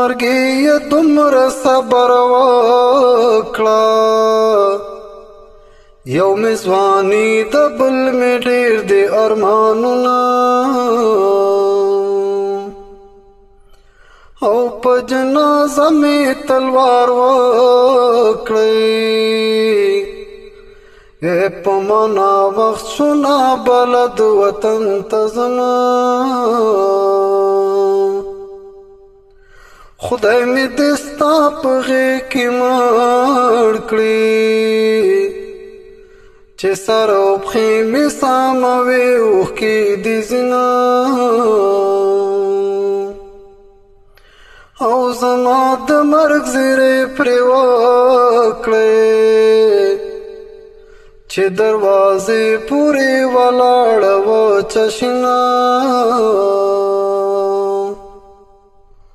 مرګي دومره صبر وکړه یو مې ځواني د بل مې ډېر دي ارمانونه او په جنازه مې تلوار وکړئ په مانا وخت شونا بلد وطن ته ځمه خدای مې دې ستا په غېږ کې مړ کړي چې سر او پښې مې سامه وې اوښکې دې ځینه او زما د مرګ زیری پرې وکړې چې دروازې پورې ولاړه وه چشنه